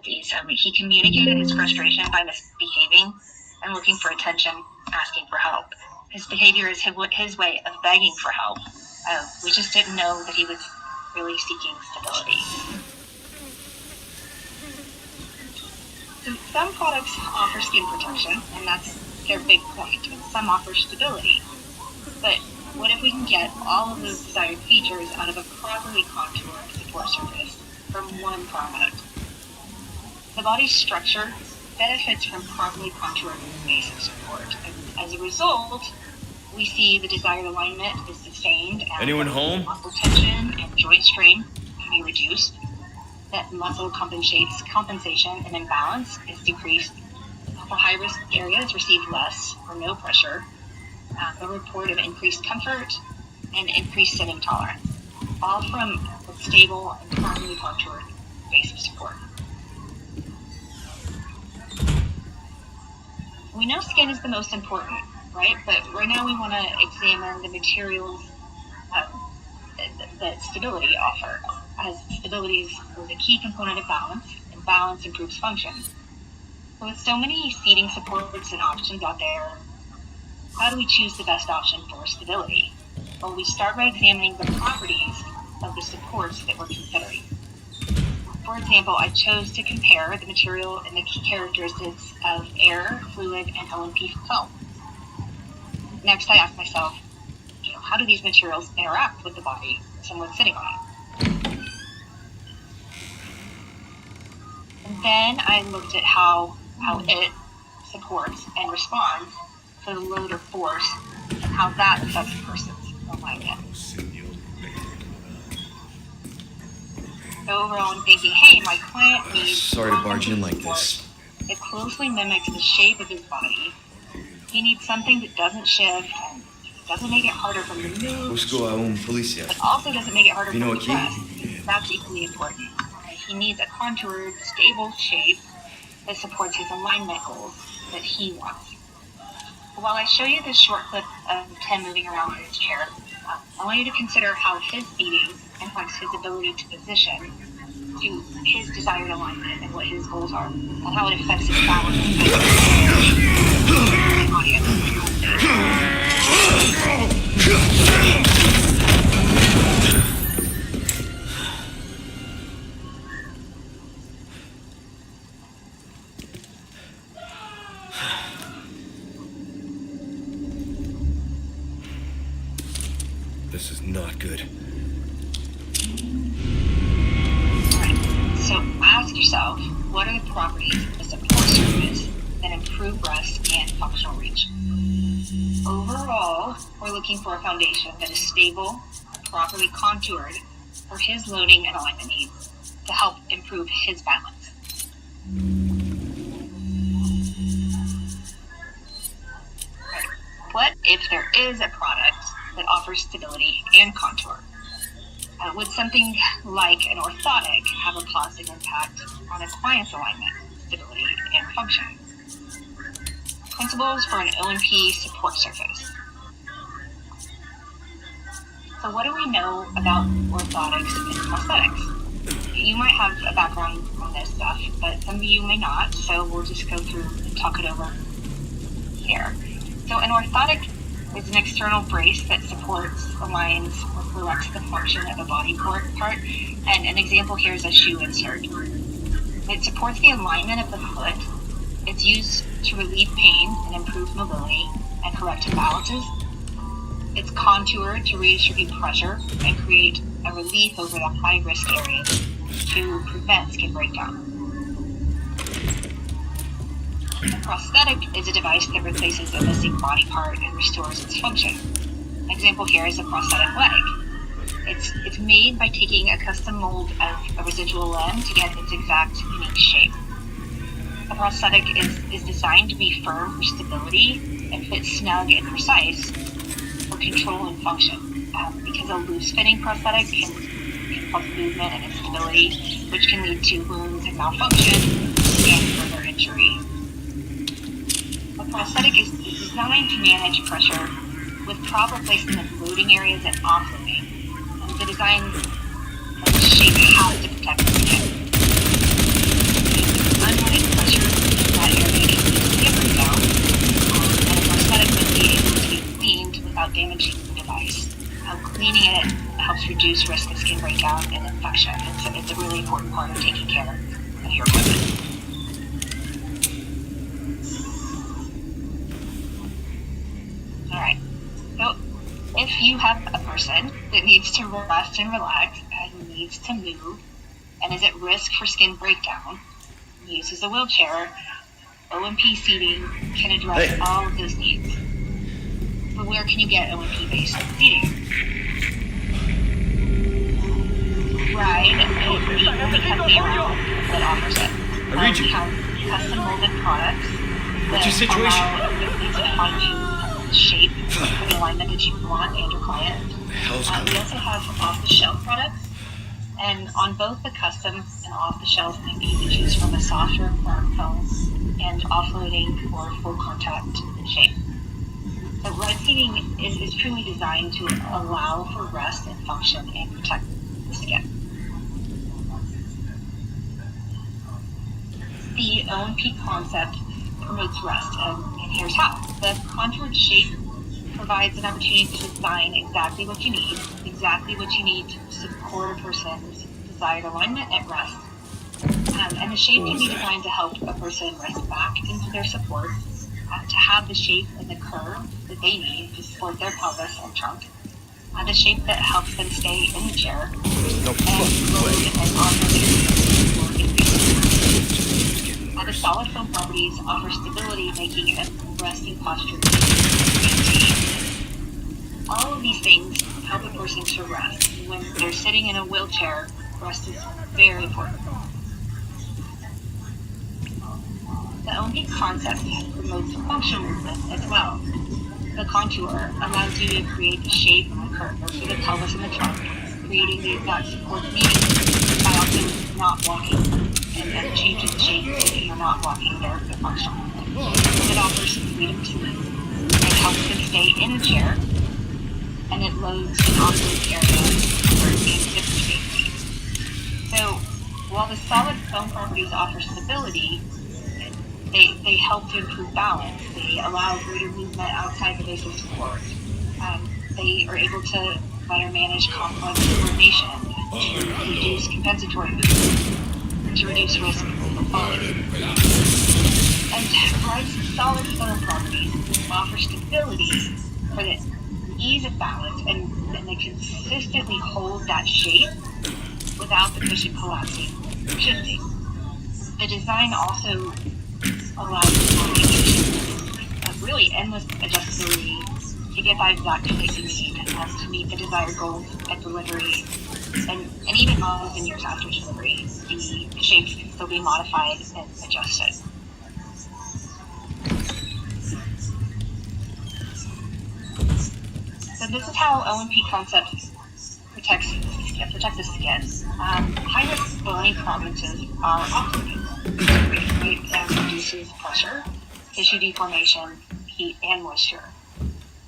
difficulties. He communicated his frustration by misbehaving and looking for attention, asking for help. His behavior is his way of begging for help. We just didn't know that he was really seeking stability. So some products offer skin protection, and that's their big point. And some offer stability. But what if we can get all of those desired features out of a properly contoured support surface from one product? The body's structure benefits from properly contoured basic support. And as a result, we see the desired alignment is sustained. And anyone home? Muscle tension and joint strain can be reduced. That muscle compensation and imbalance is decreased. The high-risk areas receive less or no pressure. A report of increased comfort and increased sitting tolerance, all from a stable and properly contoured base of support. We know skin is the most important, right? But right now we want to examine the materials that stability offer, as stability is a key component of balance, and balance improves function. So with so many seating supports and options out there, how do we choose the best option for stability? Well, we start by examining the properties of the supports that we're considering. For example, I chose to compare the material and the key characteristics of air, fluid, and O&P foam. Next, I asked myself, how do these materials interact with the body someone's sitting on? And then I looked at how it supports and responds to the load or force and how that affects a person's alignment. So overall, I'm thinking, hey, my client needs... Sorry to barge in like this. It closely mimics the shape of his body. He needs something that doesn't shift and doesn't make it harder for him to move. Busco a un policía. But also doesn't make it harder for You know him to what, rest. That's equally important. He needs a contoured, stable shape that supports his alignment goals that he wants. While I show you this short clip of Tim moving around in his chair, I want you to consider how his beating impacts his ability to position to his desired alignment and what his goals are, and how it affects his balance and audience. This is not good. Alright, so ask yourself, what are the properties of the support surface that improve rest and functional reach? Overall, we're looking for a foundation that is stable and properly contoured for his loading and alignment needs to help improve his balance. What if there is a product that offers stability and contour? Would something like an orthotic have a positive impact on a client's alignment, stability, and function? Principles for an O&P support surface. So what do we know about orthotics and prosthetics? You might have a background on this stuff, but some of you may not, so we'll just go through and talk it over here. So an orthotic is an external brace that supports, aligns, or corrects the function of a body part, and an example here is a shoe insert. It supports the alignment of the foot. It's used to relieve pain and improve mobility and correct imbalances. It's contoured to redistribute pressure and create a relief over the high-risk areas to prevent skin breakdown. A prosthetic is a device that replaces a missing body part and restores its function. An example here is a prosthetic leg. It's made by taking a custom mold of a residual limb to get its exact unique shape. A prosthetic is designed to be firm for stability and fit snug and precise for control and function. Because a loose-fitting prosthetic can cause movement and instability, which can lead to wounds and malfunction and further injury. A prosthetic is designed to manage pressure with proper placement of loading areas and offloading. And the design and the shape has to protect the skin. If you have a person that needs to rest and relax and needs to move and is at risk for skin breakdown, uses a wheelchair, O&P seating can address all of those needs. But where can you get O&P-based seating? Ride is the only company around that offers it. I read you. We have custom molded products What's your that situation? allow you to fine-tune the shape for the alignment that you want and your client. The hell's going We on? also have off-the-shelf products, and on both the custom and off-the-shelf, you can choose from a softer, firm foam and offloading or full contact shape. So ride seating is truly designed to allow for rest and function and protect the skin. The O&P concept promotes rest, and here's how. The contoured shape provides an opportunity to design exactly what you need to support a person's desired alignment at rest. And the shape can be designed to help a person rest back into their support, to have the shape and the curve that they need to support their pelvis and trunk, the shape that helps them stay in the chair, No and fucking load way. and offer the solid foam properties offer stability, making a resting posture easy. All of these things help a person to rest. When they're sitting in a wheelchair, rest is very important. The O&P concept promotes functional movement as well. The contour allows you to create the shape and the curve for the pelvis and the trunk, creating the exact support needed by also not walking and changing the shape so that you're not walking their functional movement. It offers freedom to move. It helps them stay in a chair, and it loads and offloads areas for hip safety. So while the solid foam properties offer stability, they help to improve balance. They allow greater movement outside the base of support. They are able to better manage complex coordination, to reduce compensatory movement, to reduce risk of falling. And Ride's solid foam properties offer stability for the ease of balance, and they consistently hold that shape without the cushion collapsing or shifting. The design also allows for really endless adjustability to get that exact shape you need to meet the desired goals at delivery, and even months and years after delivery, the shapes can still be modified and adjusted. So this is how O&P concept protects the skin. High-risk bony provinces are off-putting. It reduces pressure, tissue deformation, heat, and moisture.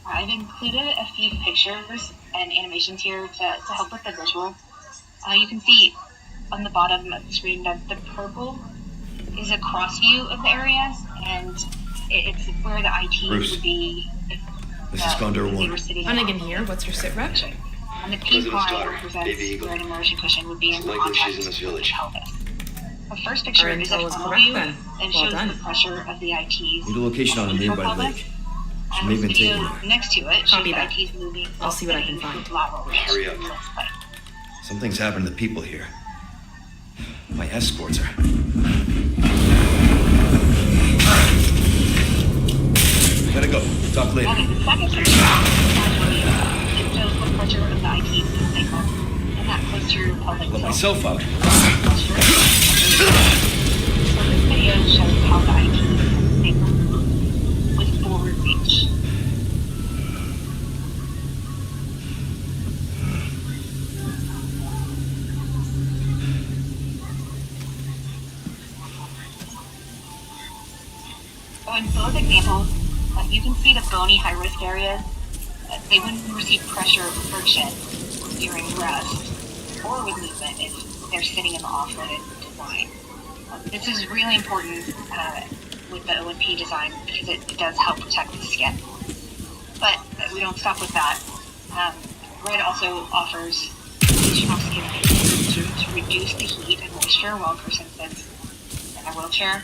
I've included a few pictures and animations here to help with the visual. You can see on the bottom of the screen that the purple is a cross view of the area, and it's where the IT Bruce, would be. this is Condor They 1. were sitting Hunnigan here. What's your sit rep? And the pink line represents where an immersion cushion would be in contact with the pelvis. The first picture Our is a intel was full correct view then. and Well shows done. the pressure of the ITs. Need a location on a nearby pelvis. lake. She And may this have been video taken there. next to it shows Copy the that. ITs moving. I'll see what I can find. Hurry up. Something's happened to the people here. My escorts are. Gotta go. Talk later. Okay, the second picture shows the pressure of the ITs in the sacrum, and that posterior pelvic Let tilt. myself out. So this video shows how the ITs in the sacrum move with forward reach. So in both examples, you can see the bony high-risk areas. They wouldn't receive pressure or friction during rest or with movement if they're sitting in the offloaded design. This is really important with the O&P design because it does help protect the skin. But we don't stop with that. Red also offers additional skin to reduce the heat and moisture while a person sits in a wheelchair.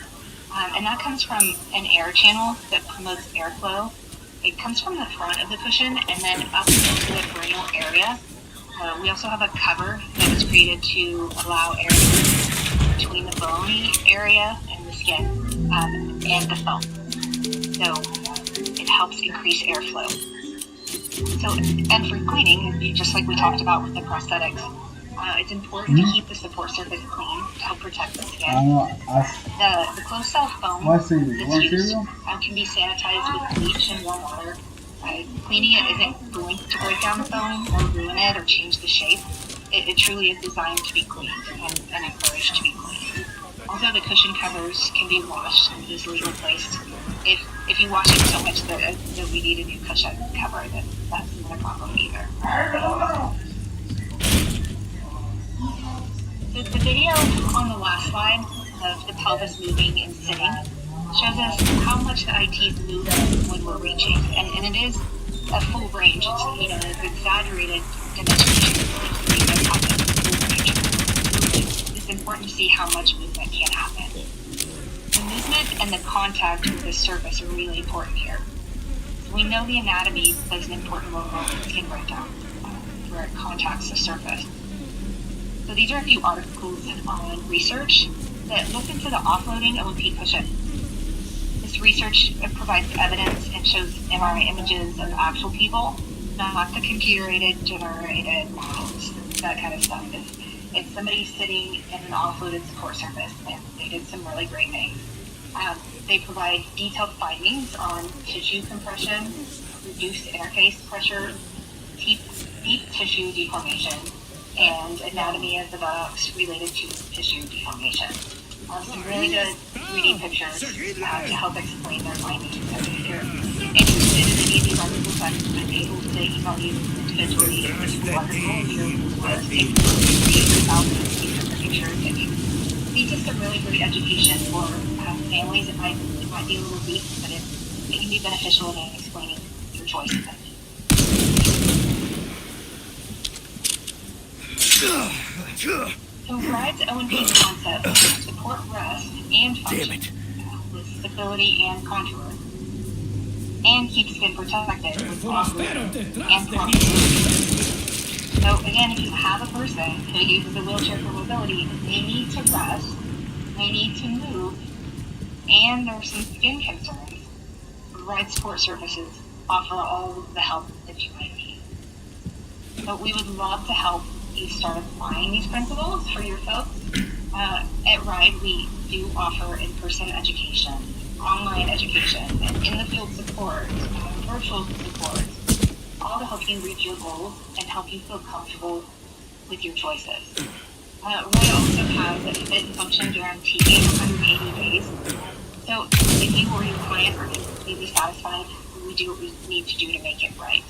And that comes from an air channel that promotes airflow It comes from the front of the cushion and then up into the cranial area. We also have a cover that was created to allow air between the bony area and the skin and the foam. So it helps increase airflow. So, and for cleaning, just like we talked about with the prosthetics, it's important to keep the support surface clean to help protect the skin. The closed cell foam that's used can be sanitized with bleach and warm water. Cleaning it isn't going to break down the foam or ruin it or change the shape. It truly is designed to be cleaned and encouraged to be cleaned. Also, the cushion covers can be washed and easily replaced. If you wash it so much that we need a new cushion cover, then that's not a problem either. The video on the last slide of the pelvis moving and sitting shows us how much the ITs move when we're reaching, and it is a full range. It's exaggerated demonstration. It's important to see how much movement can happen. The movement and the contact with the surface are really important here. We know the anatomy plays an important role in skin breakdown where it contacts the surface. So these are a few articles on research that look into the offloading of a PEEK cushion. This research provides evidence and shows MRI images of actual people, not the computer-aided, generated models, that kind of stuff. It's somebody sitting in an offloaded support surface, and they did some really great things. They provide detailed findings on tissue compression, reduced interface pressure, deep tissue deformation, and anatomy of the buttocks related to tissue deformation. Some really good 3D pictures to help explain their findings. If you're interested in any of these articles, I'm able to email you individually the articles. You're these are the pictures. It leads us to really great education for families. It might be a little deep, but it can be beneficial in explaining your choices. So Ride's O&P concept support rest and function with stability and contour, and keep skin protected with offloading and flexibility. So again, if you have a person who uses a wheelchair for mobility, they need to rest, they need to move, and there's some skin concerns. Ride support services offer all of the help that you might need. But we would love to help you start applying these principles for your folks. At Ride, we do offer in-person education, online education, and in-the-field support, virtual support, all to help you reach your goals and help you feel comfortable with your choices. Ride also has a fit and function guarantee of 180 days. So if you or your client are completely satisfied, we do what we need to do to make it right.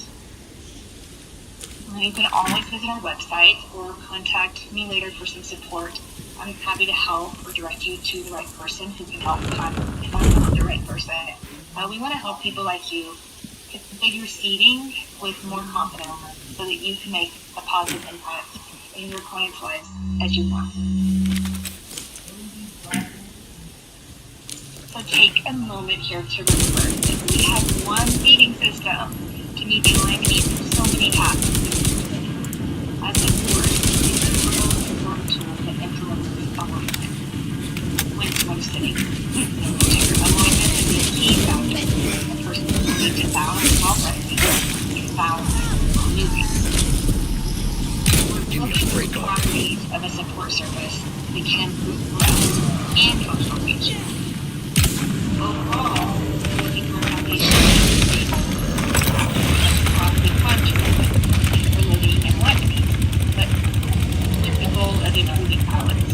You can always visit our website or contact me later for some support. I'm happy to help or direct you to the right person who can help find the right person. We want to help people like you configure seating with more confidence so that you can make a positive impact in your clients' lives as you want. So take a moment here to remember that we have one seating system to meet the alignment needs of so many tasks. As support is a real important tool that influences alignment when sitting. Alignment is a key factor. A person needs to balance while resting and balance while moving. We're looking for the properties of a support surface that can improve rest and functional reach. Overall, we're looking for a foundation probably functional for living and life, but with the goal of improving balance.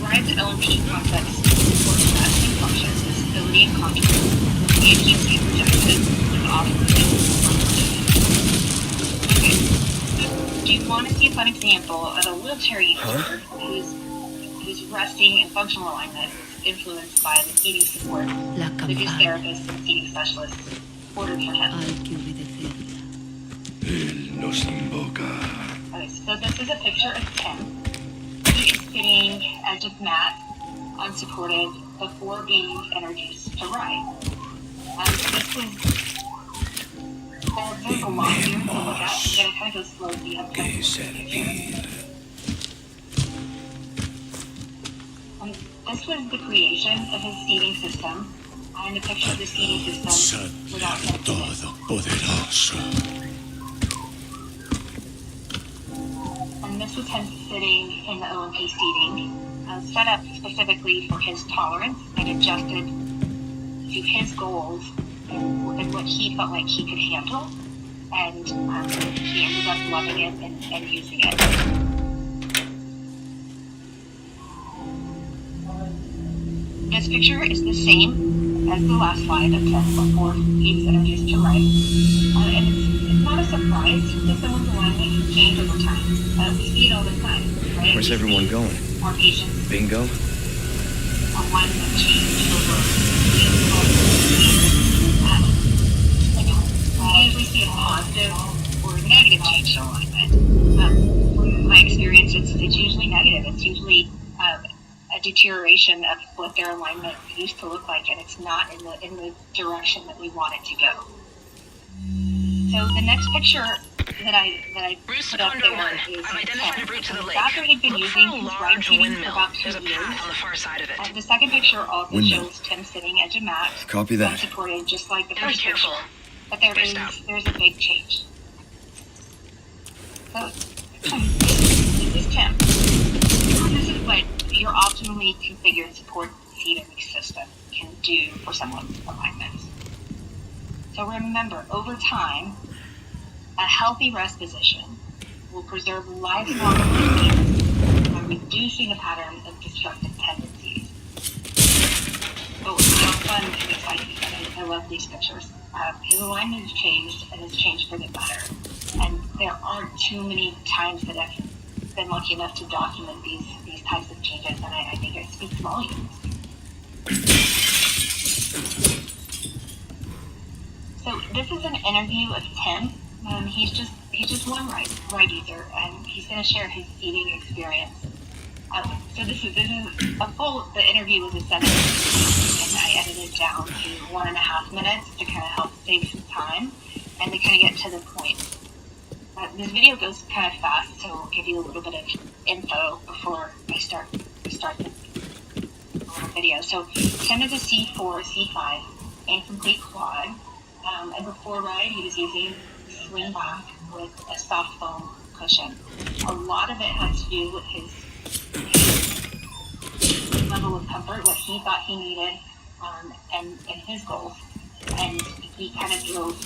Ride's O&P concepts support rest and function, stability and contour, and keep skin protected with offloading. Okay, so do you want to see a fun example of a wheelchair user who's resting and functional alignment influenced by the seating support that his therapists and seating specialists ordered for him? Él nos invoca. Okay, so this is a picture of Tim. He is sitting at his mat, unsupported, before being introduced to Ride. This was There's a lot here to look at. I'm going to kind of go slowly up to this was the creation of his seating system, and a picture of the seating system without Todopoderoso. And this was him sitting in the OMP seating, set up specifically for his tolerance and adjusted to his goals and what he felt like he could handle. And he ended up loving it and using it. This picture is the same as the last slide of Tim before he's introduced to life. And it's not a surprise that someone's alignment can change over time. We see it all the time, right? Where's everyone going? More patients. Bingo? Alignment change over we usually see a positive or negative change in alignment. From my experience, it's usually negative. It's usually a deterioration of what their alignment used to look like, and it's not in the direction that we want it to go. So the next picture that I put up there is I've identified a route to the lake. after he'd been using his right seating for about 2 There's a years. path on the far side of it. The second picture also Windmill. shows Tim sitting edge of mat, Copy that. unsupported, just like the And be first picture. careful. But Spaced out. there's a big change. So this is Tim. This is what your optimally configured support seating system can do for someone's alignment. So remember, over time, a healthy rest position will preserve lifelong alignment by reducing the pattern of destructive tendencies. Oh, how fun and exciting. I love these pictures. His alignment has changed, and it's changed for the better. And there aren't too many times that I've been lucky enough to document these types of changes, and I think it speaks volumes. So this is an interview of Tim. He's just one right user, and he's going to share his eating experience. So this is the interview was a 7 minutes, and I edited it down to 1.5 minutes to kind of help save some time and to kind of get to the point. This video goes kind of fast, so I'll give you a little bit of info before I start the video. So Tim is a C4, C5, incomplete quad, and before ride he was using swing back with a soft foam cushion. A lot of it has to do with his level of comfort, what he thought he needed, and his goals. And he kind of drove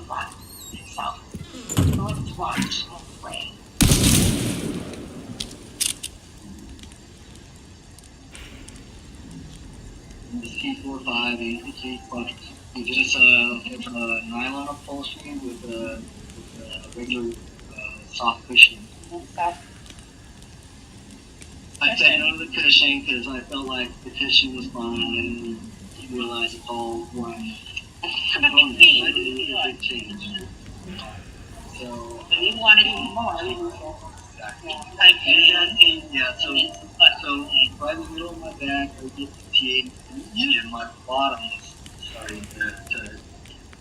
that himself. So let's watch and play. The C45 incomplete quad. It's a nylon upholstery with a regular soft cushion. I said no to the cushion because I felt like the cushion was fine and didn't realize it's all one component. I didn't need a big change. So You wanted more. yeah, so right in the middle of my back, I get fatigued, and my bottom is starting to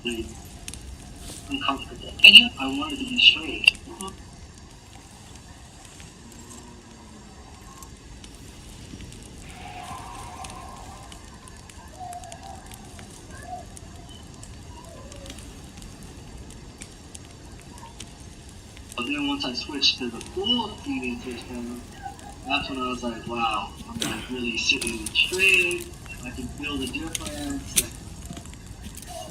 be uncomfortable. I wanted to be straight. But then once I switched to the full feeding system, that's when I was like, wow, I'm like really sitting straight. I can feel the difference.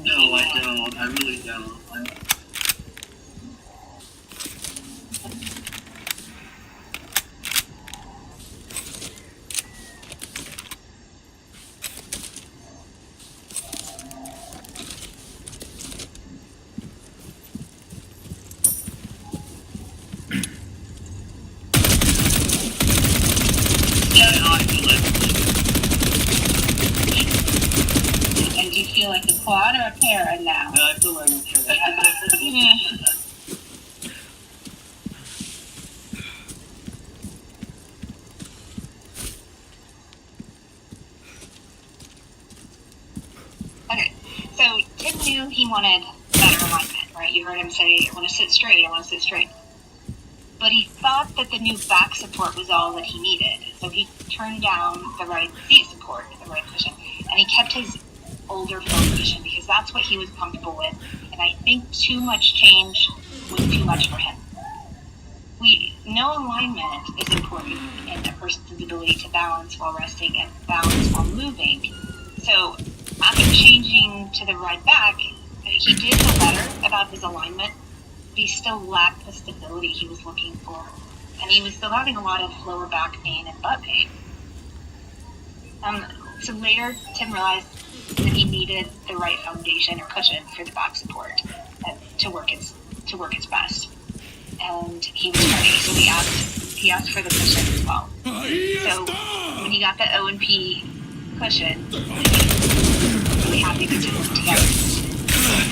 No, I don't. I really don't. And do you feel like a quad or a para now? I feel like I'm carrying. Okay, so Tim knew he wanted better alignment. right? You heard him say, I want to sit straight, I want to sit straight. But he thought that the new back support was all that he needed. So he turned down the right seat support, the right cushion, and he kept his older foam cushion because that's what he was comfortable with. And I think too much change was too much for him. No alignment is important in a person's ability to balance while resting and balance while moving. So after changing to the right back, he did feel better about his alignment, but he still lacked the stability he was looking for. And he was still having a lot of lower back pain and butt pain. So later, Tim realized that he needed the right foundation or cushion for the back support to work its best. And he was ready, so he asked for the cushion as well. So when he got the O&P cushion, he was really happy the two worked together.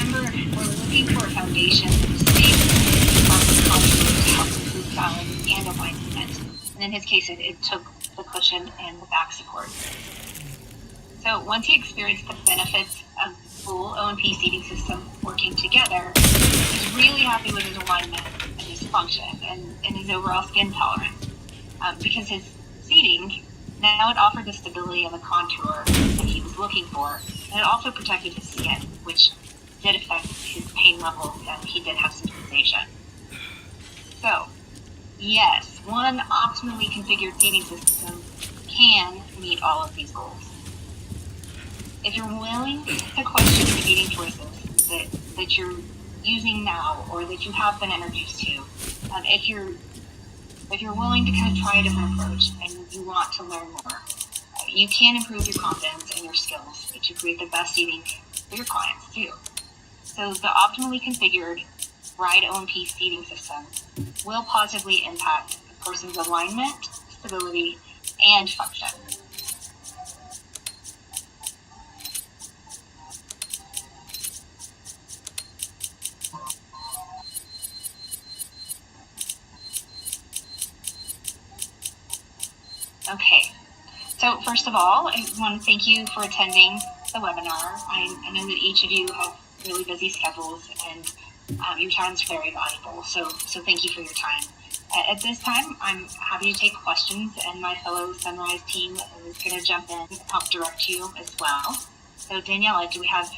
Remember, we're looking for a foundation that stays contribute to help improve balance and alignment. And in his case, it took the cushion and the back support. So once he experienced the benefits of the full O&P seating system working together, he's really happy with his alignment and his function and his overall skin tolerance. Because his seating, now it offered the stability and the contour that he was looking for, and it also protected his skin, which did affect his pain levels, and he did have some sensation. So, yes, one optimally configured seating system can meet all of these goals. If you're willing to question the seating choices that you're using now or that you have been introduced to, if you're willing to kind of try a different approach and you want to learn more, you can improve your confidence and your skills to create the best seating for your clients too. So the optimally configured Ride O&P seating system will positively impact a person's alignment, stability, and function. Okay, so first of all, I want to thank you for attending the webinar. I know that each of you have really busy schedules and your time is very valuable, so thank you for your time. At this time, I'm happy to take questions, and my fellow Sunrise team is going to jump in and help direct you as well. So Daniela, do we have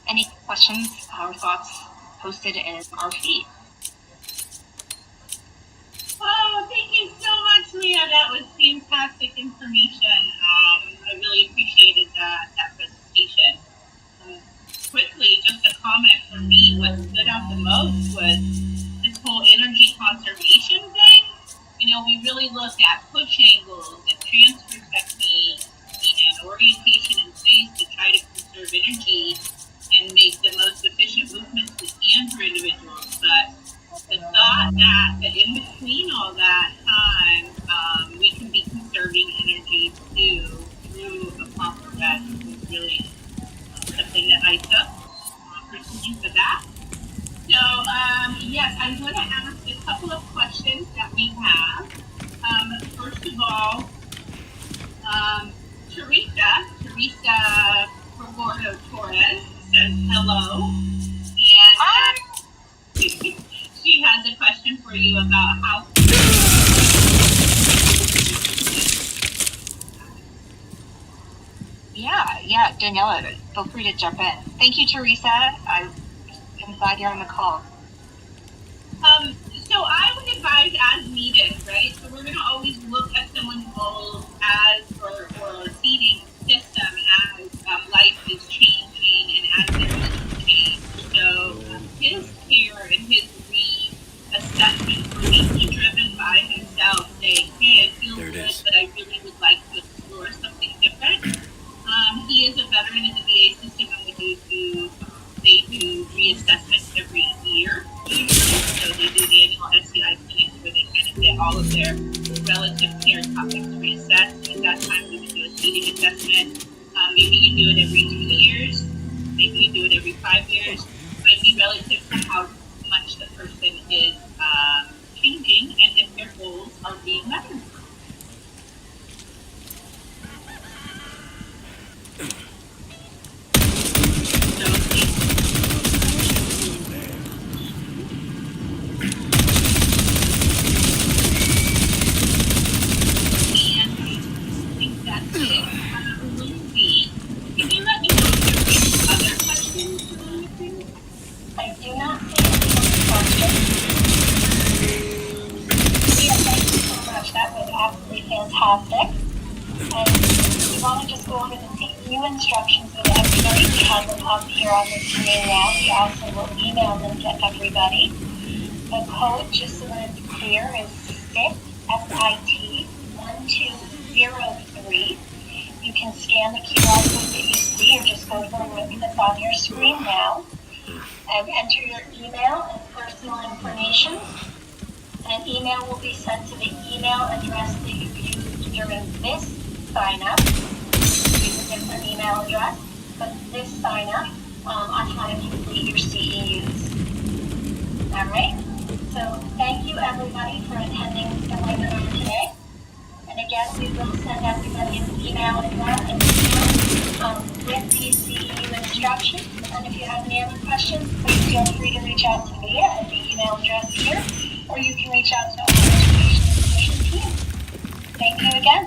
any questions or thoughts posted in our feed? Oh, thank you so much, Leah. That was fantastic information. I really appreciated that presentation. Quickly, just a comment from me, what stood out the most was this whole energy conservation thing. You know, we really look at push angles and transfer techniques and orientation in space to try to conserve energy and make the most efficient movements we can for individuals. But the thought that in between all that time, we can be conserving energy too through a proper rest was really something that I took personally for that. So, yes, I'm going to ask a couple of questions that we have. First of all, Teresa Gordo Torres says hello. And she has a question for you about how. Yeah, Daniela, feel free to jump in. Thank you, Teresa. I'm glad you're on the call. So I would advise as needed, right? So we're going to always look at someone's goals as or seating system as life is changing and as there is change. So his care and his reassessment will be driven by himself, saying, "Hey, I feel good, but I really would like to explore something different." He is a veteran in the VA system, and they do reassessments every year, usually. So they do annual SCI clinics where they kind of get all of their relative care topics reassessed. At that time, we would do a seating assessment. Maybe you do it every 2 years. Maybe you do it every 5 years. It might be relative to how much the person is changing and if their goals are being met. new instructions with everybody. We have them up here on the screen now. We also will email them to everybody. The code, just so that it's clear, is SIT, S-I-T, 1203. You can scan the QR code that you see, or just go to the link that's on your screen now, and enter your email and personal information. An email will be sent to the email address that you used during this sign-up. Use a different email address, but this sign-up on how to complete your CEUs. All right? So thank you, everybody, for attending the webinar today. And again, we will send everybody an email with these CEU instructions. And if you have any other questions, please feel free to reach out to me at the email address here, or you can reach out to our education and solution team. Thank you again.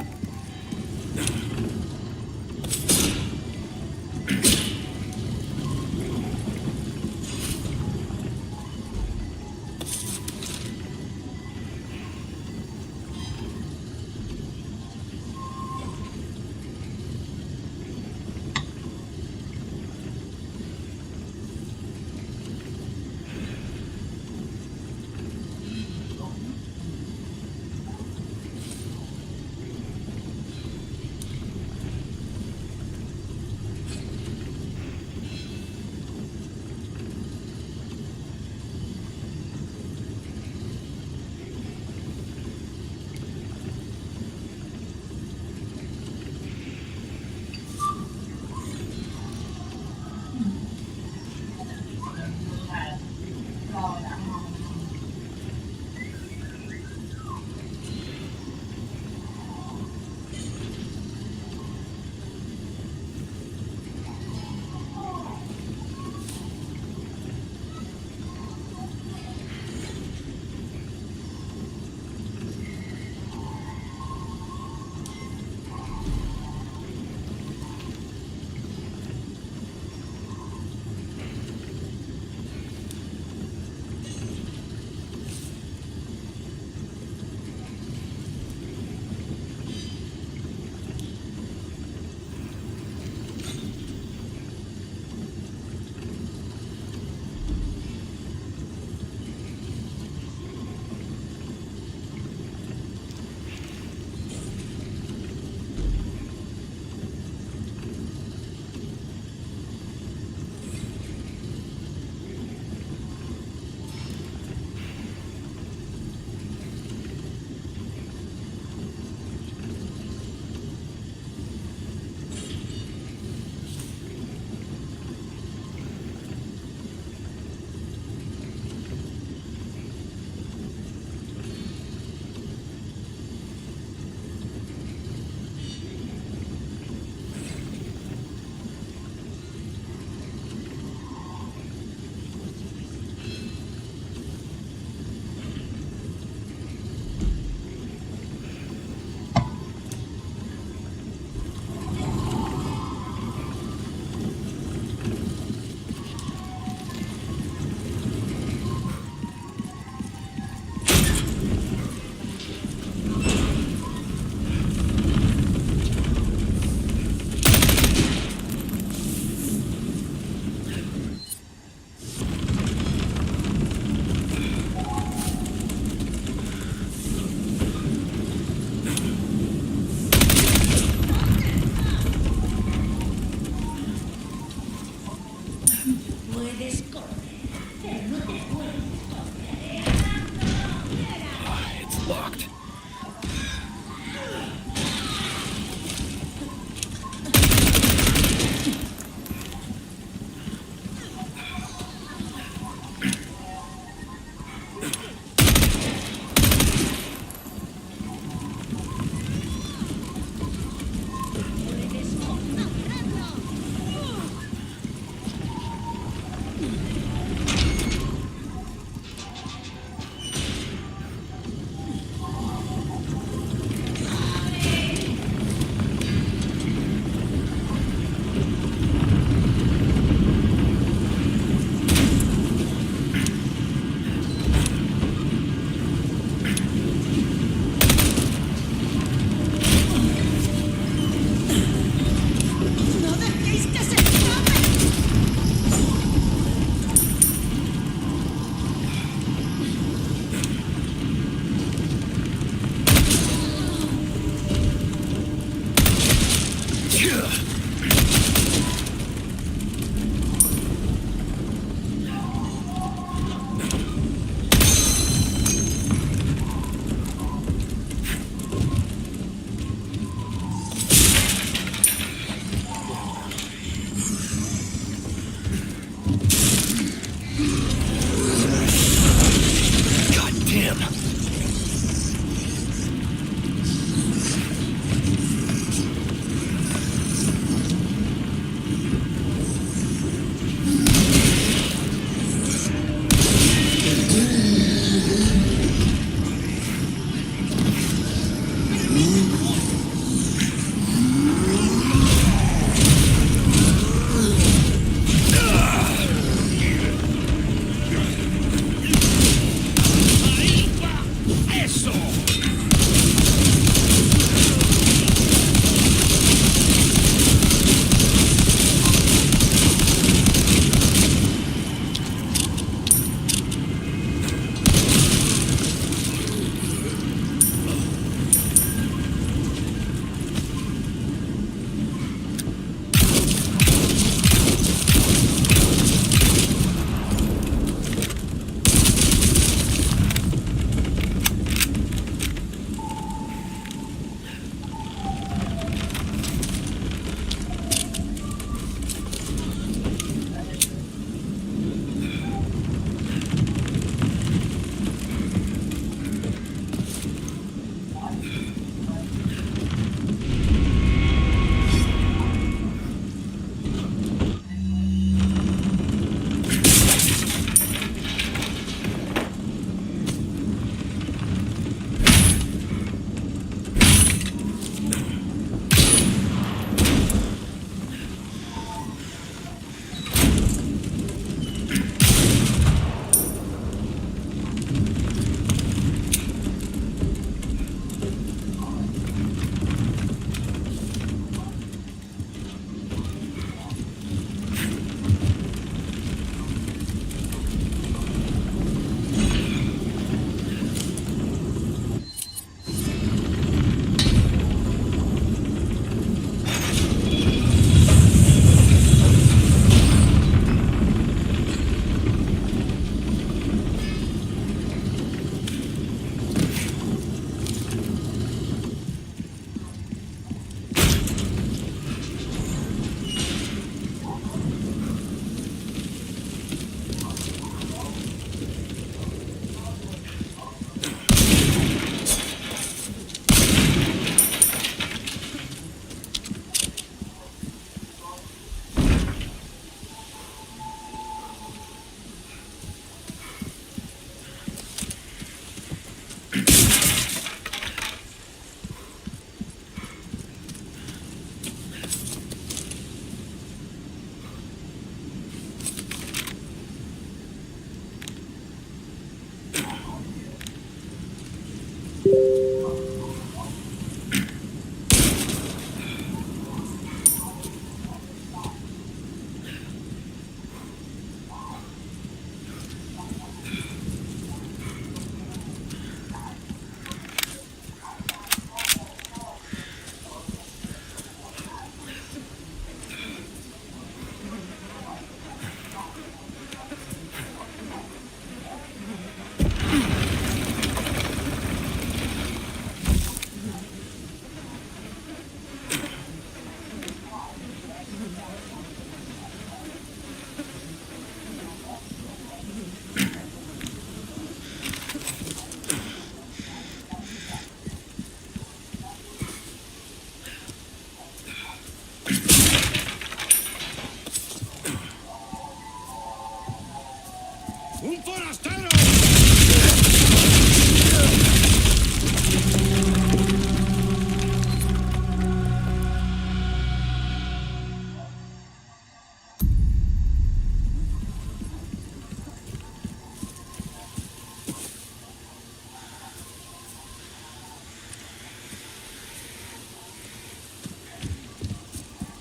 ¡Un forastero!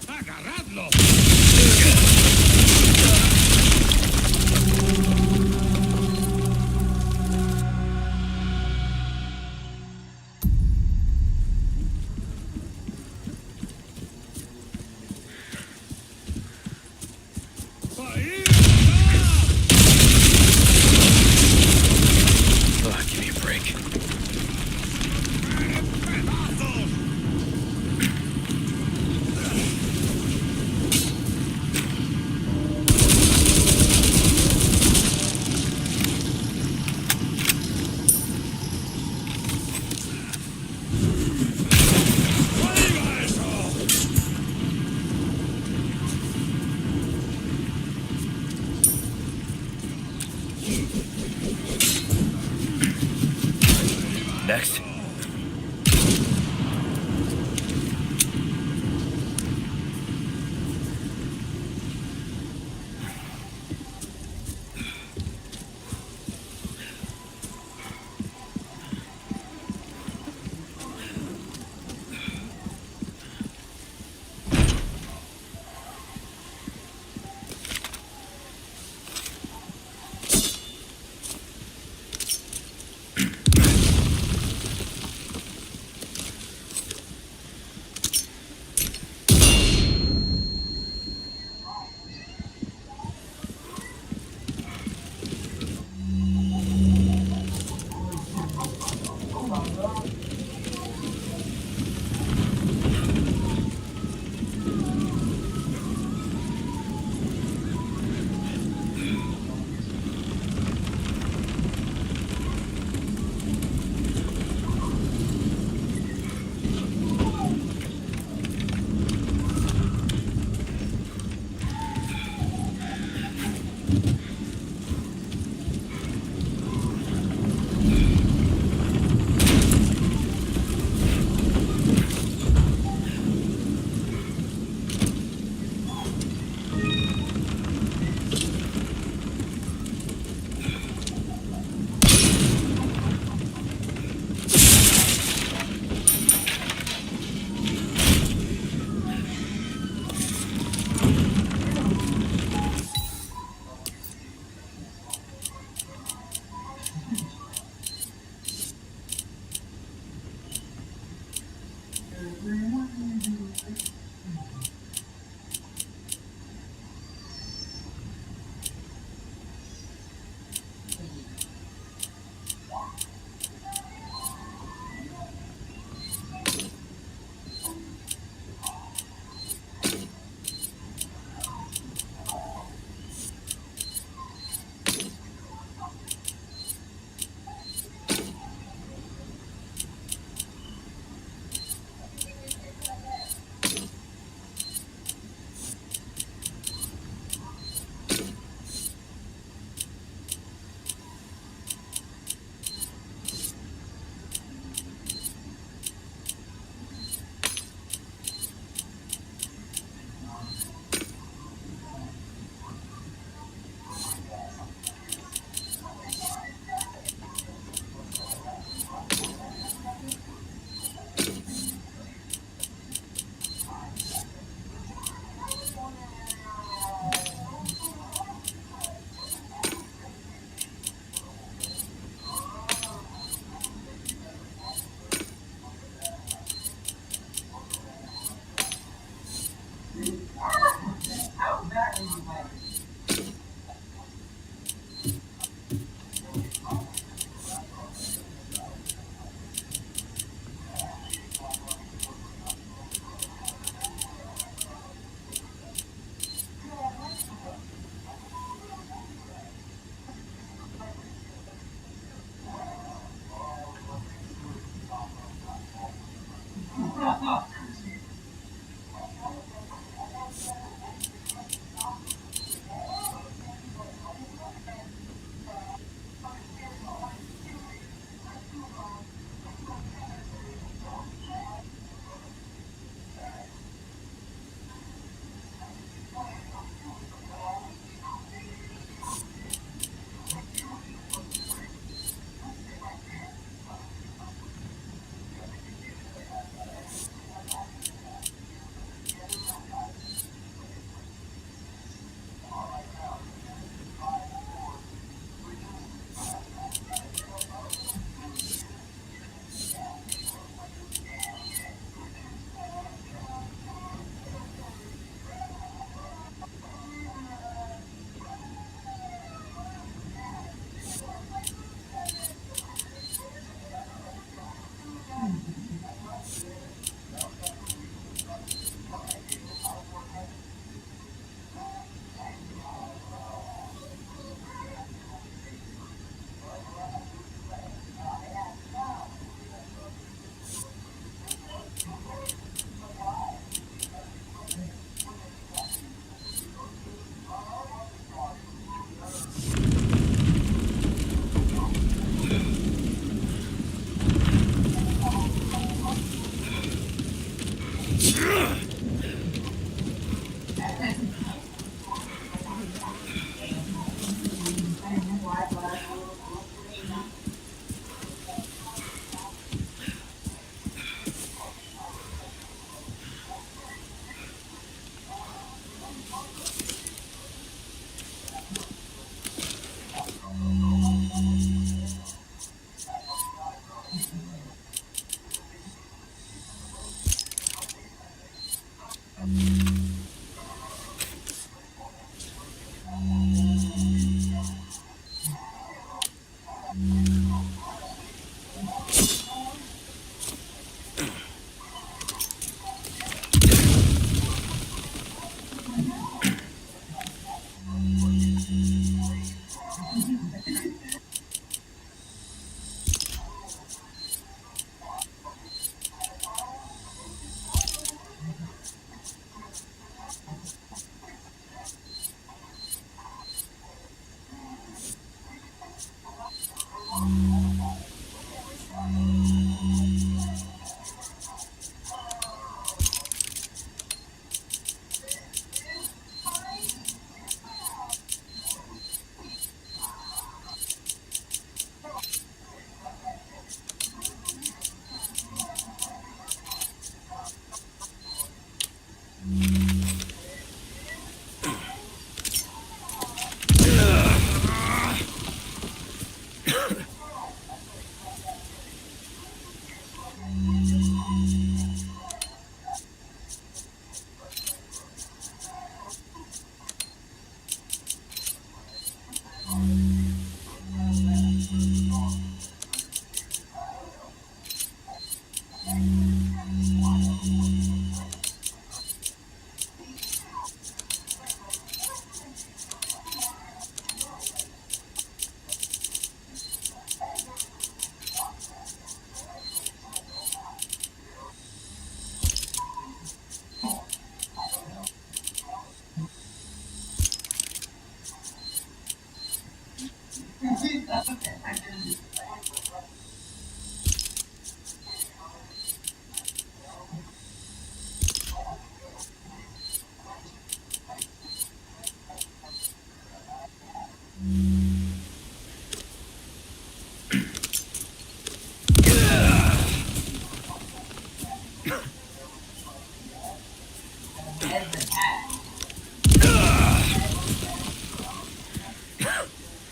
¡Agarradlo!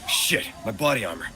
Shit, my body armor.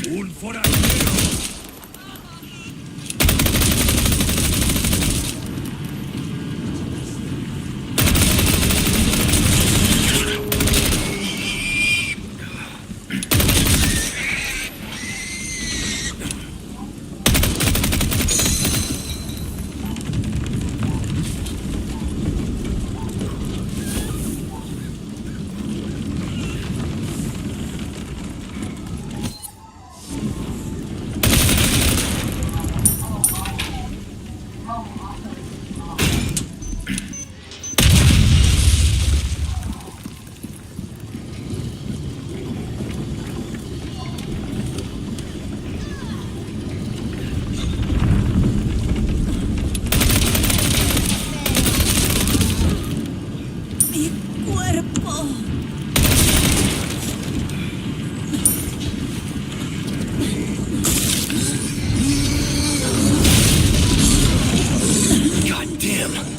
Un forastero. God damn.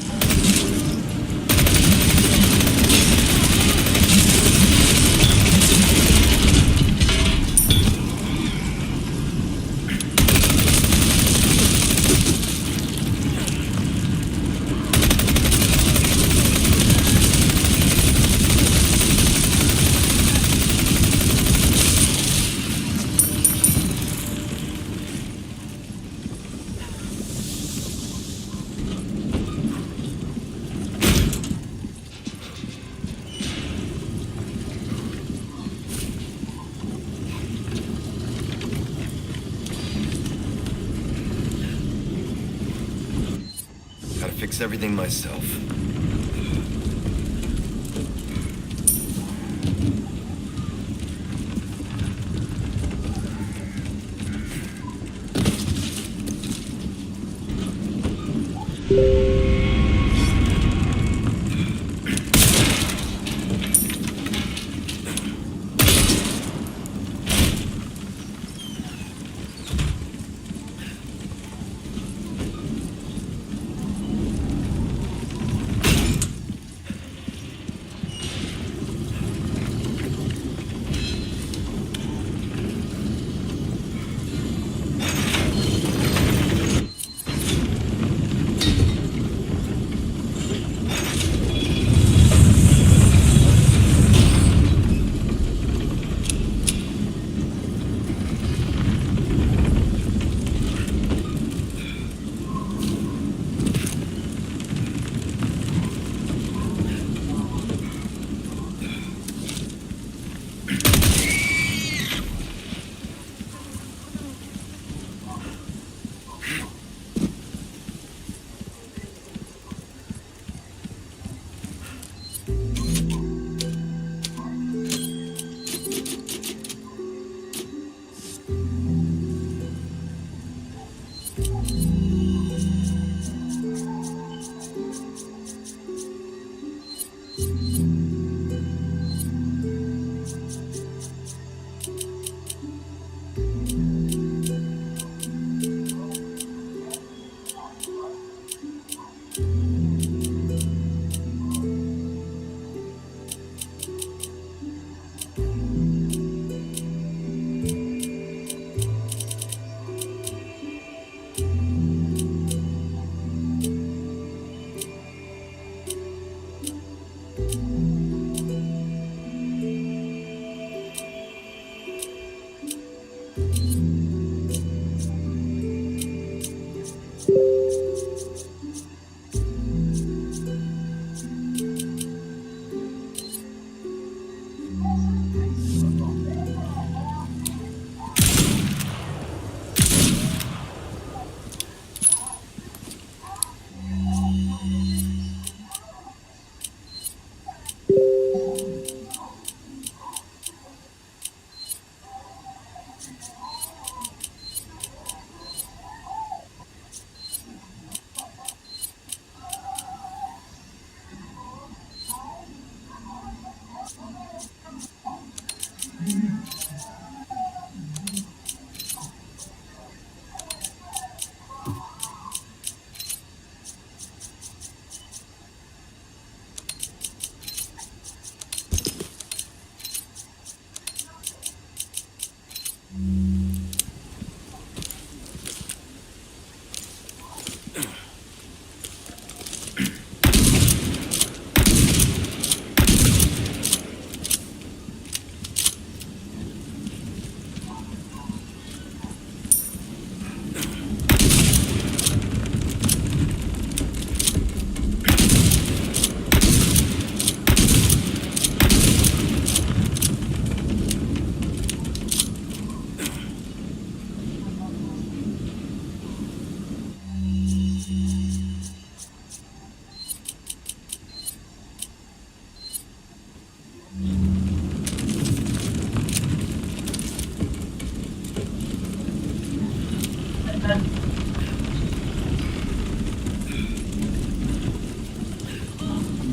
Gotta fix everything myself.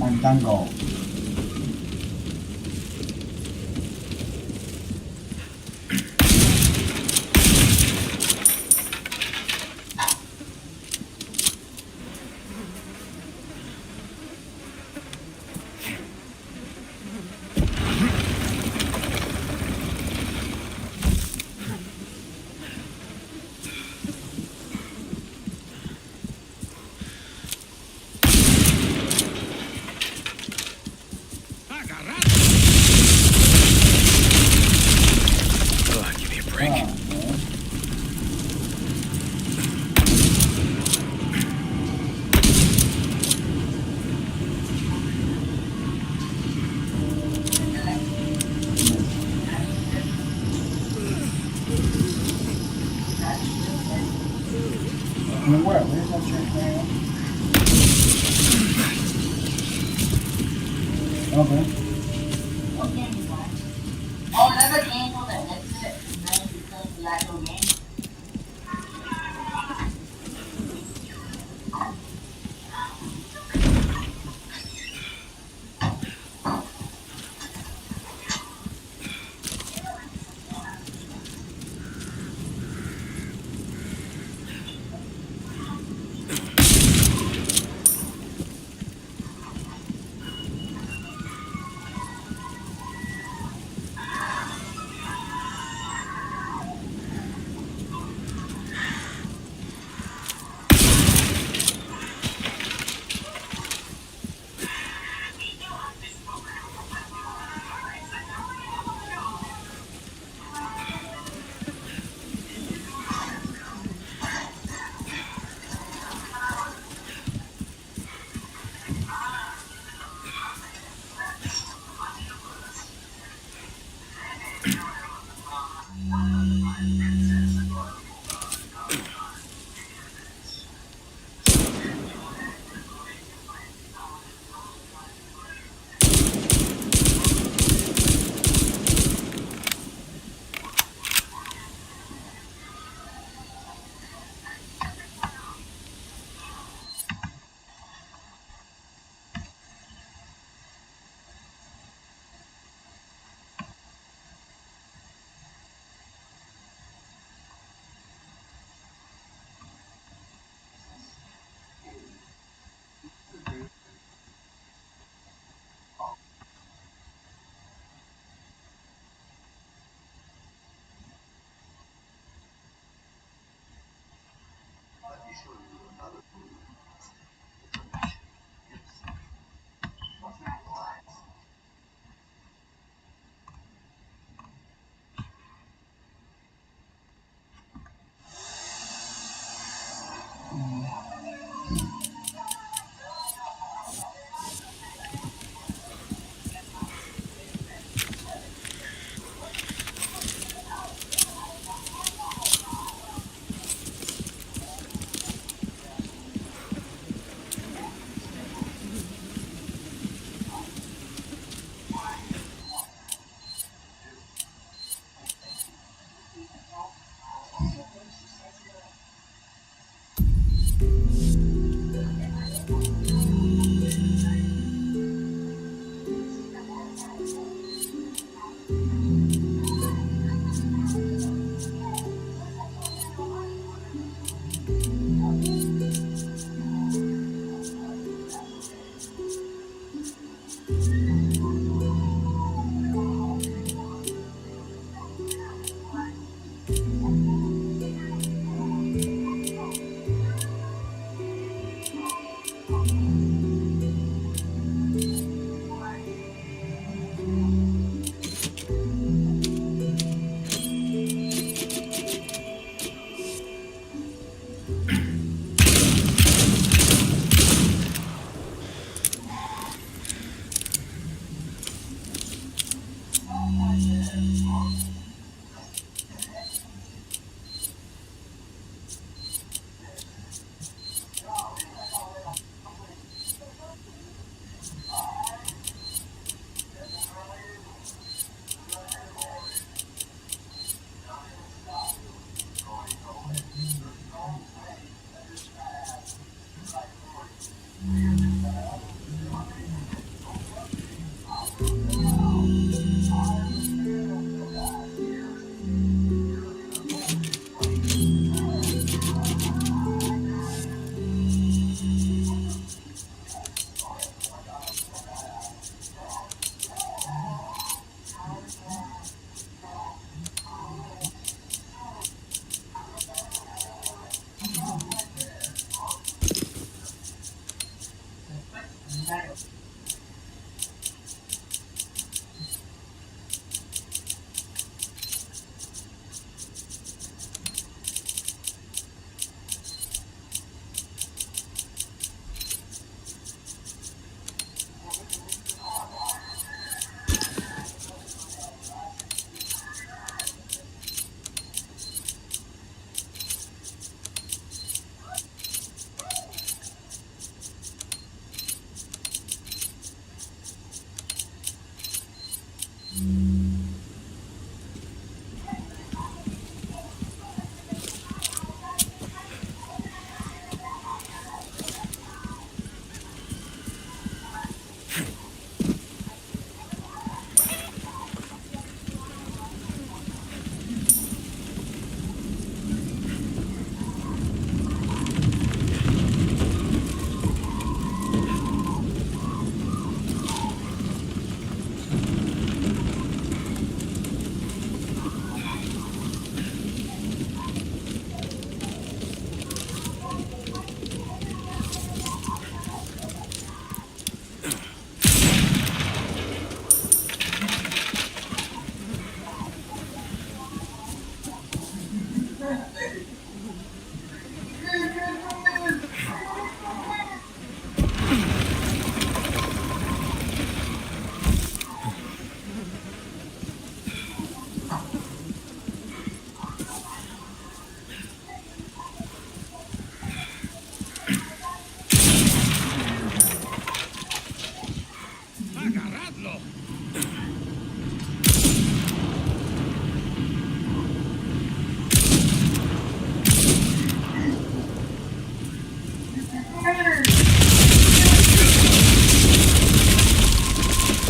Mandango. Give me a break. Where? Where's that chick, man? Okay. Oh, another game on that. That's it. And then you play the actual game.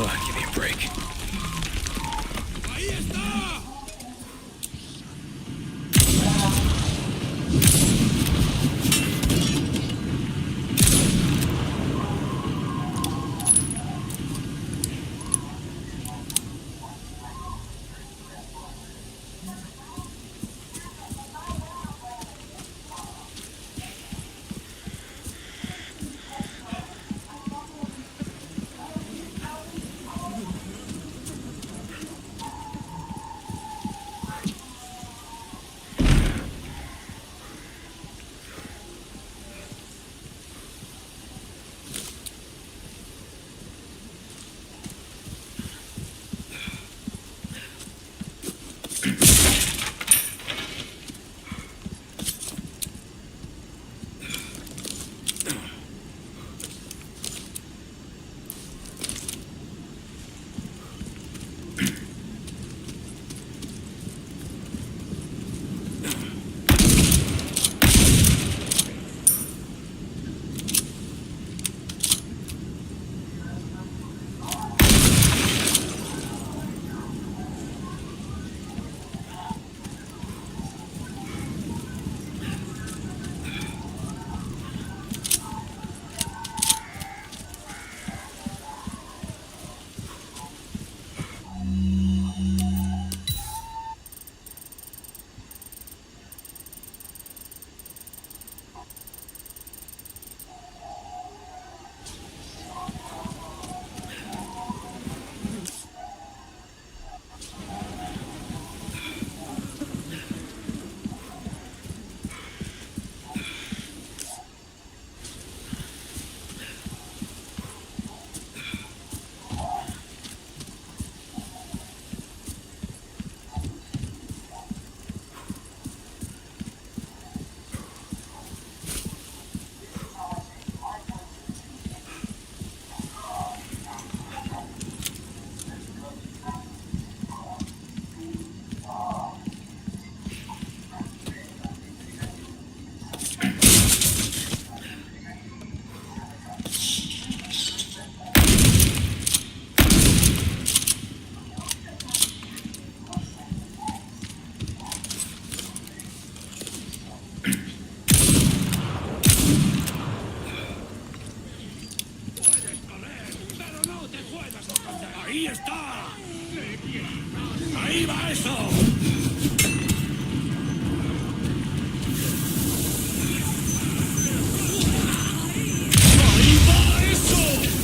Oh, give me a break. ¡Ahí está! ¡Ahí va eso! ¡Ahí va eso!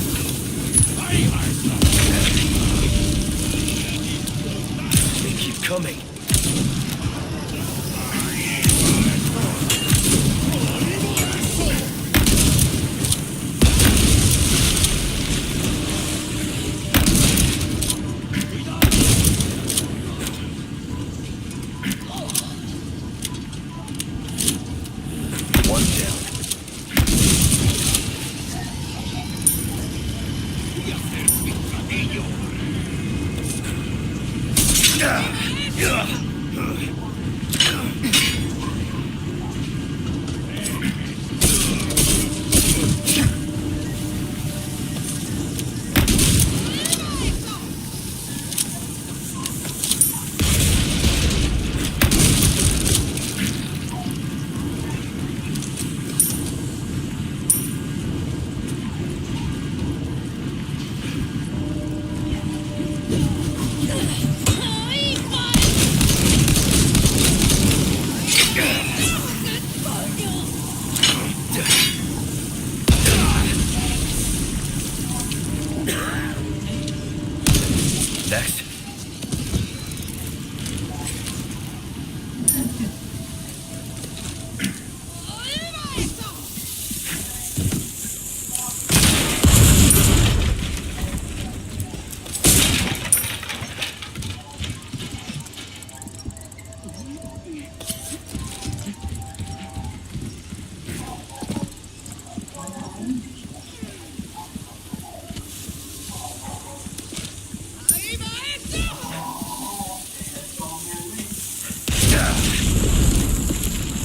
Next.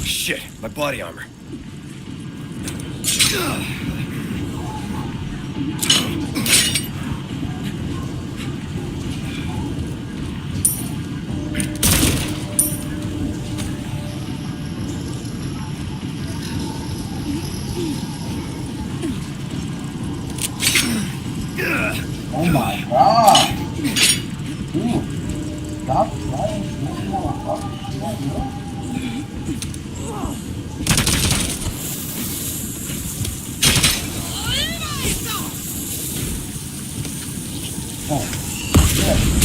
Shit, my body armor. Oh my god! Dude, stop trying to do motherfucker. Oh, shit.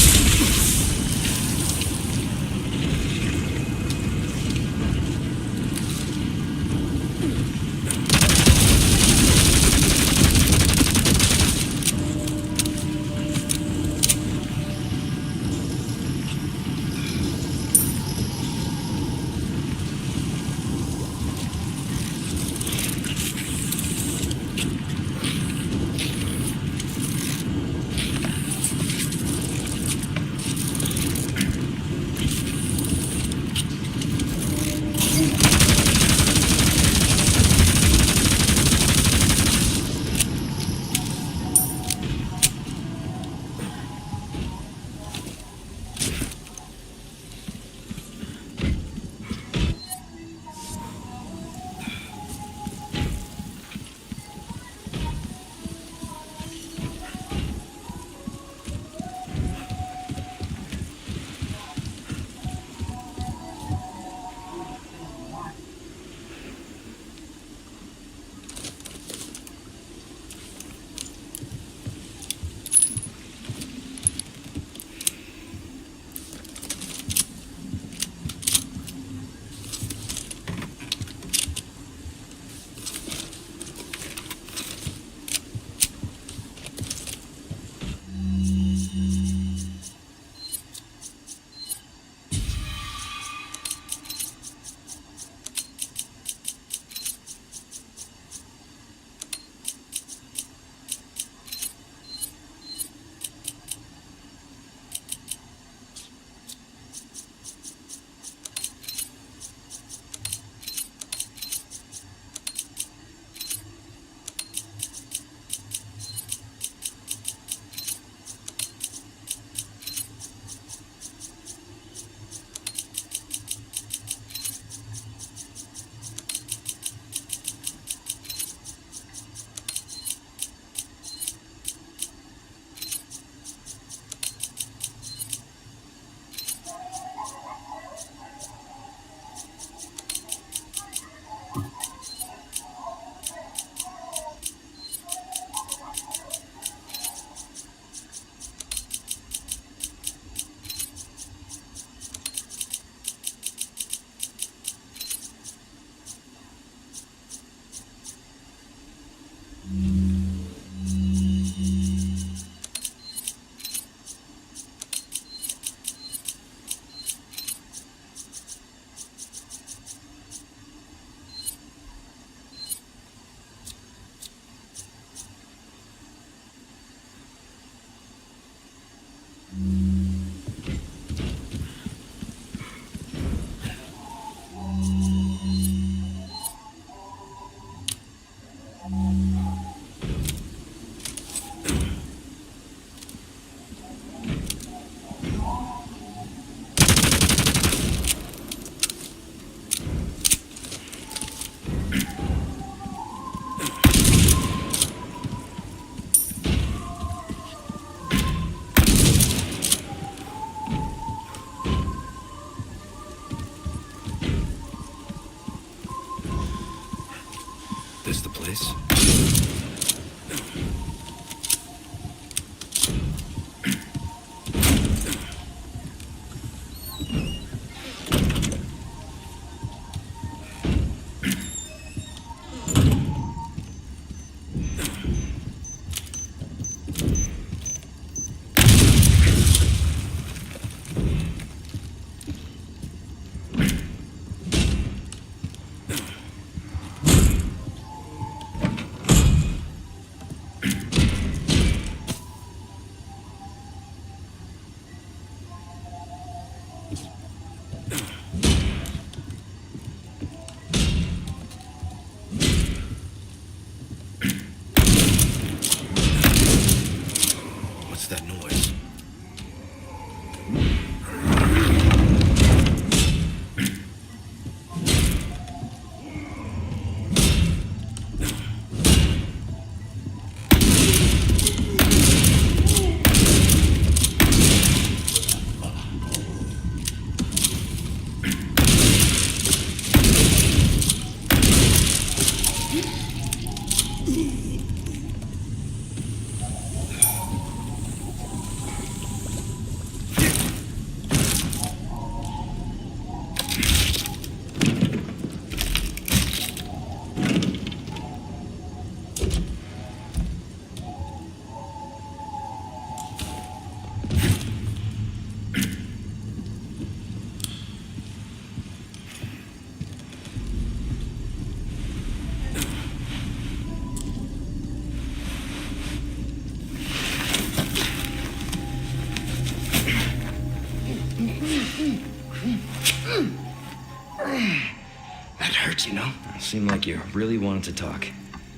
seemed like you really wanted to talk.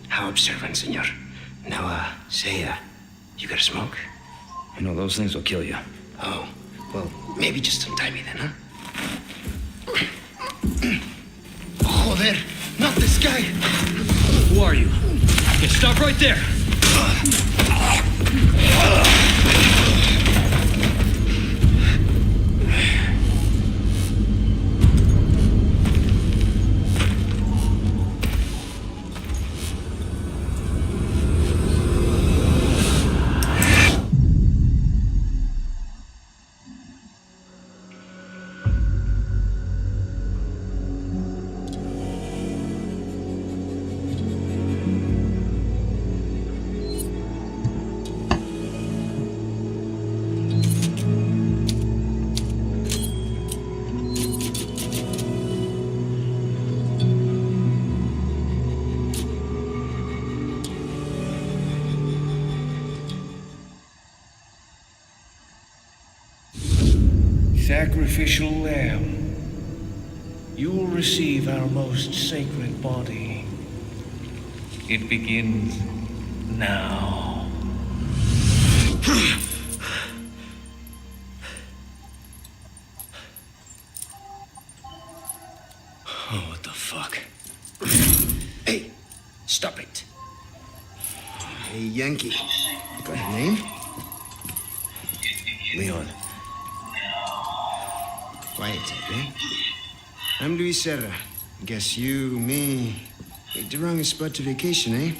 How observant, senor. Now, say, you got a smoke? I know those things will kill you. Oh, well, maybe just untie me then, huh? Joder, not this guy! Who are you? Okay, stop right there! Sacrificial lamb, you will receive our most sacred body. It begins now. Oh, what the fuck? Hey, stop it. Hey, Yankee. Got a name? Leon. Quiet, eh? I'm Luis Serra. Guess you, me, picked the wrong spot to vacation, eh?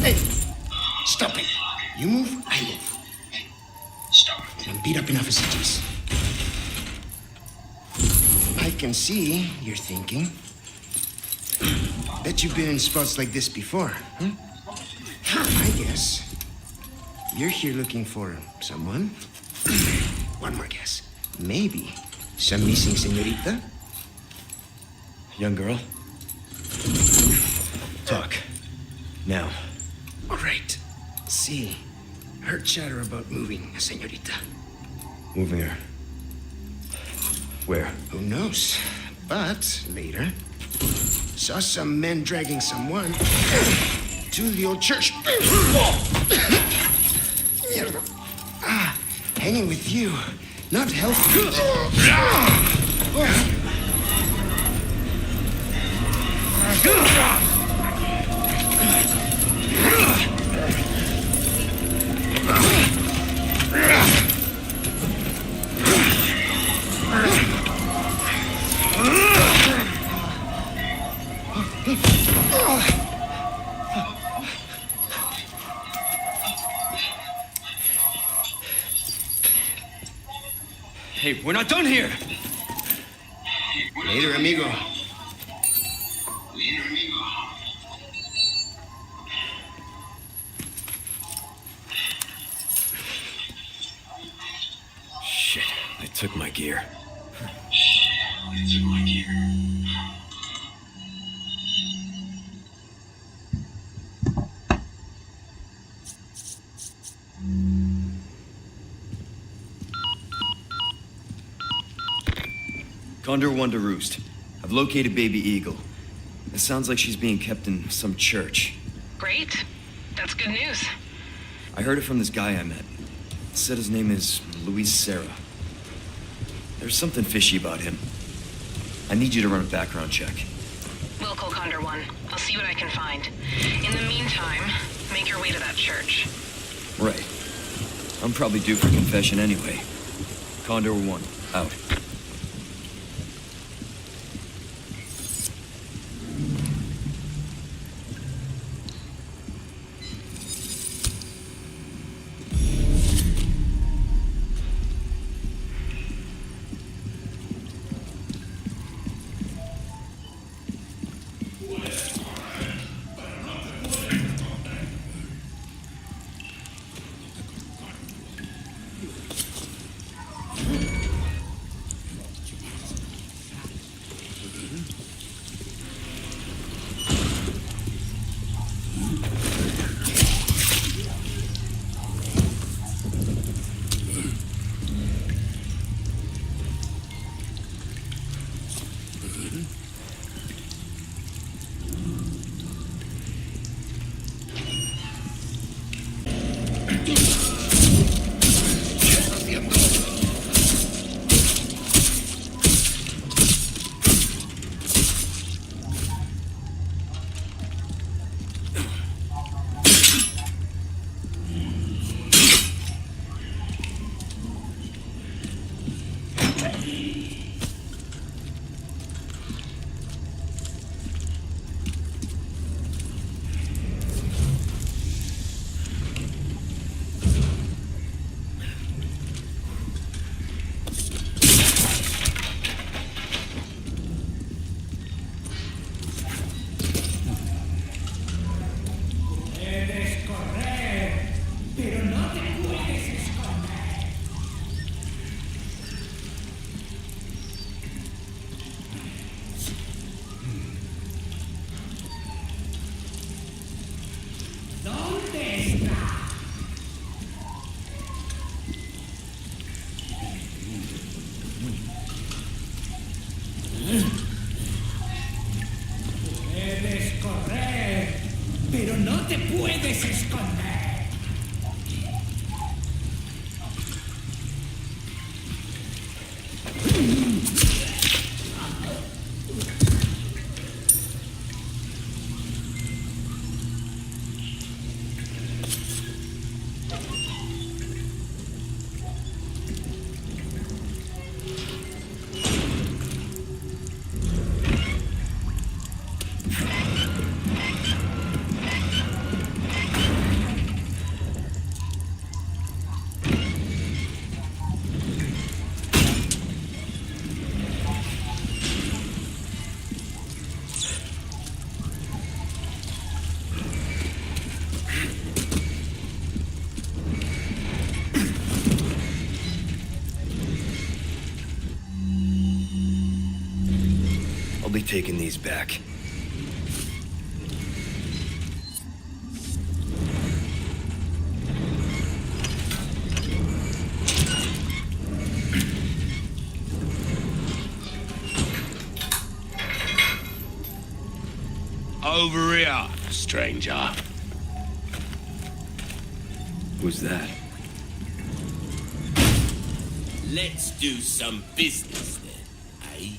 Hey, stop it. You move, I move. Hey, stop it. I'm beat up enough as it is. I can see you're thinking. Bet you've been in spots like this before, huh? I guess you're here looking for someone. One more guess. Maybe some missing señorita? Young girl? Talk. Now. All right. See, heard chatter about moving a señorita. Moving her. Where? Who knows? But later, saw some men dragging someone to the old church. Hanging with you, not healthy. Hey, we're not done here! Later, amigo. Shit, they took my gear. Condor 1 to Roost. I've located Baby Eagle. It sounds like she's being kept in some church. Great. That's good news. I heard it from this guy I met. Said his name is Luis Serra. There's something fishy about him. I need you to run a background check. We'll call Condor 1. I'll see what I can find. In the meantime, make your way to that church. Right. I'm probably due for confession anyway. Condor 1, out. definitely taking these back. Over here, stranger. Who's that? Let's do some business then, eh?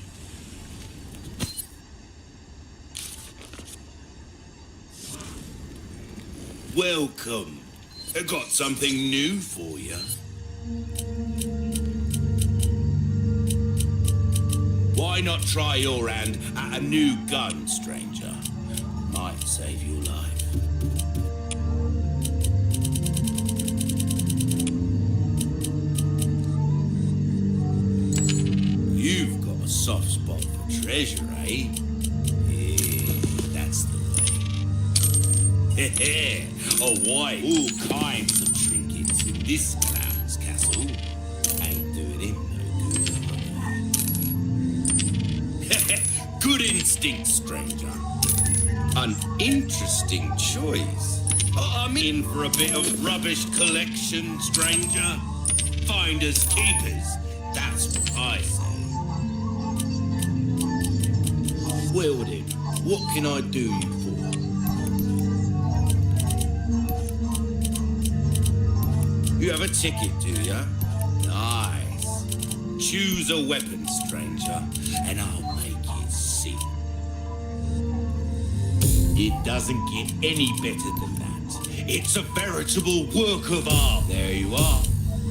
Welcome. I got something new for you. Why not try your hand at a new gun, stranger? Might save your life. You've got a soft spot for treasure, eh? Yeah, that's the way. Oh, why? All kinds of trinkets in this clown's castle. Ain't doing him no good. Good instinct, stranger. An interesting choice. I'm in for a bit of rubbish collection, stranger. Finders keepers, that's what I say. Well then, what can I do you for? You have a ticket, do ya? Nice. Choose a weapon, stranger, and I'll make it sing. It doesn't get any better than that. It's a veritable work of art. There you are,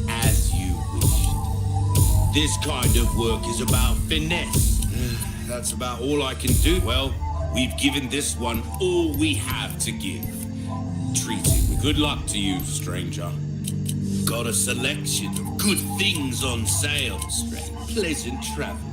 as you wished. This kind of work is about finesse. That's about all I can do. Well, we've given this one all we have to give. Treat it with good luck to you, stranger. Got a selection of good things on sale, stranger. Pleasant travel.